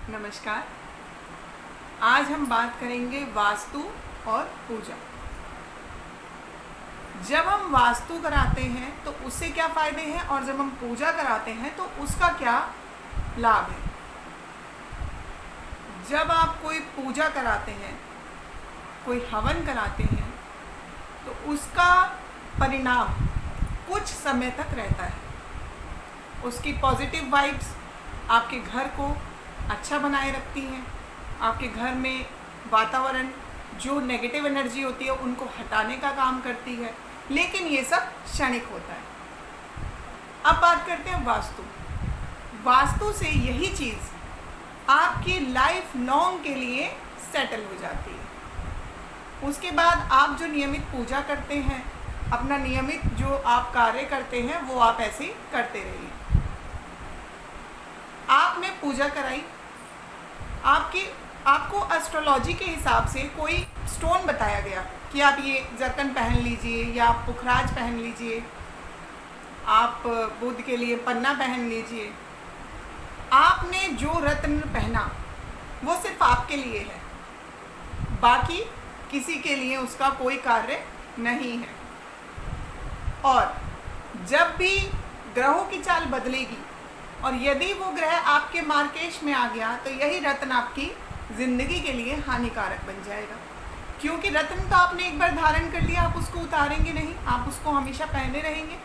नमस्कार। आज हम बात करेंगे वास्तु और पूजा। जब हम वास्तु कराते हैं तो उससे क्या फ़ायदे हैं और जब हम पूजा कराते हैं तो उसका क्या लाभ है। जब आप कोई पूजा कराते हैं, कोई हवन कराते हैं, तो उसका परिणाम कुछ समय तक रहता है। उसकी पॉजिटिव वाइब्स आपके घर को अच्छा बनाए रखती हैं। आपके घर में वातावरण जो नेगेटिव एनर्जी होती है उनको हटाने का काम करती है, लेकिन ये सब क्षणिक होता है। अब बात करते हैं वास्तु। वास्तु से यही चीज़ आपकी लाइफ लॉन्ग के लिए सेटल हो जाती है। उसके बाद आप जो नियमित पूजा करते हैं, अपना नियमित जो आप कार्य करते हैं वो आप ऐसे ही करते रहिए। आपने पूजा कराई, आपको एस्ट्रोलॉजी के हिसाब से कोई स्टोन बताया गया कि आप ये जरकन पहन लीजिए या आप पुखराज पहन लीजिए, आप बुध के लिए पन्ना पहन लीजिए। आपने जो रत्न पहना वो सिर्फ आपके लिए है, बाकी किसी के लिए उसका कोई कार्य नहीं है। और जब भी ग्रहों की चाल बदलेगी और यदि वो ग्रह आपके मार्केश में आ गया तो यही रत्न आपकी ज़िंदगी के लिए हानिकारक बन जाएगा, क्योंकि रत्न तो आपने एक बार धारण कर लिया, आप उसको उतारेंगे नहीं, आप उसको हमेशा पहने रहेंगे।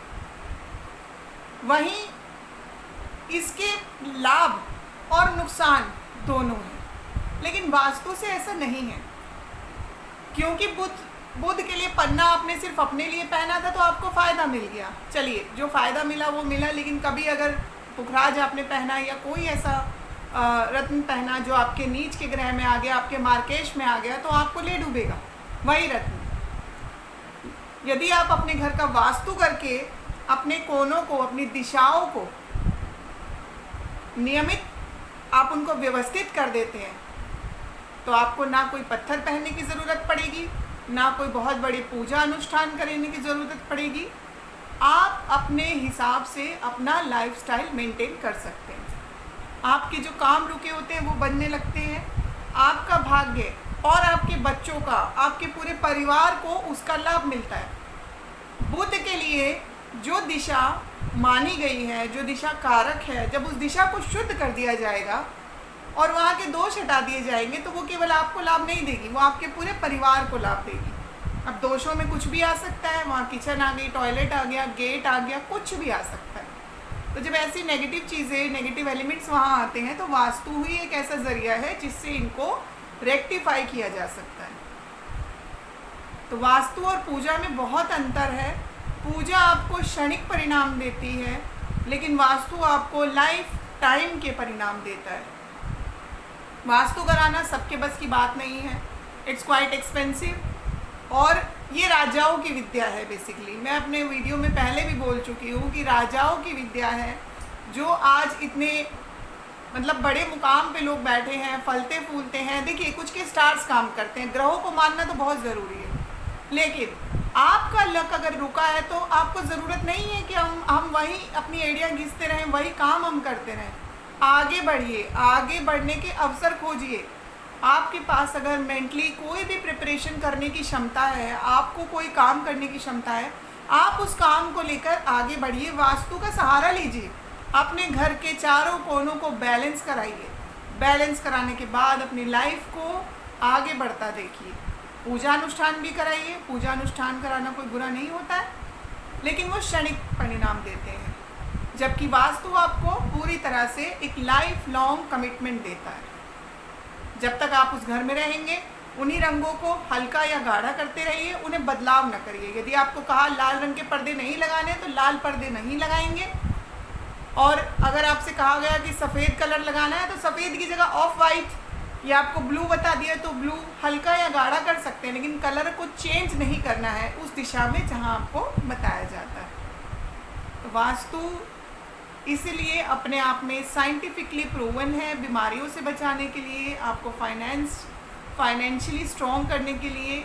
वहीं इसके लाभ और नुकसान दोनों हैं, लेकिन वास्तु से ऐसा नहीं है, क्योंकि बुध के लिए पन्ना आपने सिर्फ अपने लिए पहना था तो आपको फ़ायदा मिल गया। चलिए, जो फ़ायदा मिला वो मिला, लेकिन कभी अगर पुखराज आपने पहना या कोई ऐसा रत्न पहना जो आपके नीच के ग्रह में आ गया, आपके मार्केश में आ गया, तो आपको ले डूबेगा वही रत्न। यदि आप अपने घर का वास्तु करके अपने कोनों को, अपनी दिशाओं को नियमित आप उनको व्यवस्थित कर देते हैं तो आपको ना कोई पत्थर पहनने की ज़रूरत पड़ेगी, ना कोई बहुत बड़ी पूजा अनुष्ठान करने की ज़रूरत पड़ेगी। आप अपने हिसाब से अपना लाइफस्टाइल मेंटेन कर सकते हैं। आपके जो काम रुके होते हैं वो बनने लगते हैं। आपका भाग्य और आपके बच्चों का, आपके पूरे परिवार को उसका लाभ मिलता है। बुध के लिए जो दिशा मानी गई है, जो दिशा कारक है, जब उस दिशा को शुद्ध कर दिया जाएगा और वहाँ के दोष हटा दिए जाएंगे तो वो केवल आपको लाभ नहीं देगी, वो आपके पूरे परिवार को लाभ देगी। अब दोषों में कुछ भी आ सकता है, वहाँ किचन आ गई, टॉयलेट आ गया, गेट आ गया, कुछ भी आ सकता है। तो जब ऐसी नेगेटिव चीज़ें, नेगेटिव एलिमेंट्स वहाँ आते हैं तो वास्तु ही एक ऐसा ज़रिया है जिससे इनको रेक्टिफाई किया जा सकता है। तो वास्तु और पूजा में बहुत अंतर है। पूजा आपको क्षणिक परिणाम देती है, लेकिन वास्तु आपको लाइफ टाइम के परिणाम देता है। वास्तु कराना सबके बस की बात नहीं है, इट्स क्वाइट एक्सपेंसिव, और ये राजाओं की विद्या है बेसिकली। मैं अपने वीडियो में पहले भी बोल चुकी हूँ कि राजाओं की विद्या है, जो आज इतने मतलब बड़े मुकाम पे लोग बैठे हैं, फलते फूलते हैं। देखिए, कुछ के स्टार्स काम करते हैं, ग्रहों को मानना तो बहुत ज़रूरी है, लेकिन आपका लक अगर रुका है तो आपको ज़रूरत नहीं है कि हम वहीं अपनी एड़ियाँ घिसते रहें, वही काम हम करते रहें। आगे बढ़िए, आगे बढ़ने के अवसर खोजिए। आपके पास अगर मेंटली कोई भी प्रिपरेशन करने की क्षमता है, आपको कोई काम करने की क्षमता है, आप उस काम को लेकर आगे बढ़िए। वास्तु का सहारा लीजिए, अपने घर के चारों कोनों को बैलेंस कराइए। बैलेंस कराने के बाद अपनी लाइफ को आगे बढ़ता देखिए। पूजा अनुष्ठान भी कराइए, पूजा अनुष्ठान कराना कोई बुरा नहीं होता है, लेकिन वो क्षणिक परिणाम देते हैं, जबकि वास्तु आपको पूरी तरह से एक लाइफ लॉन्ग कमिटमेंट देता है। जब तक आप उस घर में रहेंगे, उन्हीं रंगों को हल्का या गाढ़ा करते रहिए, उन्हें बदलाव न करिए। यदि आपको कहा लाल रंग के पर्दे नहीं लगाने तो लाल पर्दे नहीं लगाएंगे, और अगर आपसे कहा गया कि सफ़ेद कलर लगाना है तो सफ़ेद की जगह ऑफ वाइट, या आपको ब्लू बता दिया तो ब्लू हल्का या गाढ़ा कर सकते हैं, लेकिन कलर को चेंज नहीं करना है उस दिशा में जहाँ आपको बताया जाता है। तो वास्तु इसलिए अपने आप में साइंटिफिकली प्रूवन है, बीमारियों से बचाने के लिए, आपको फाइनेंशियली स्ट्रॉन्ग करने के लिए,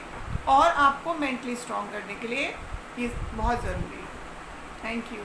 और आपको मेंटली स्ट्रॉन्ग करने के लिए ये बहुत ज़रूरी है। Thank you.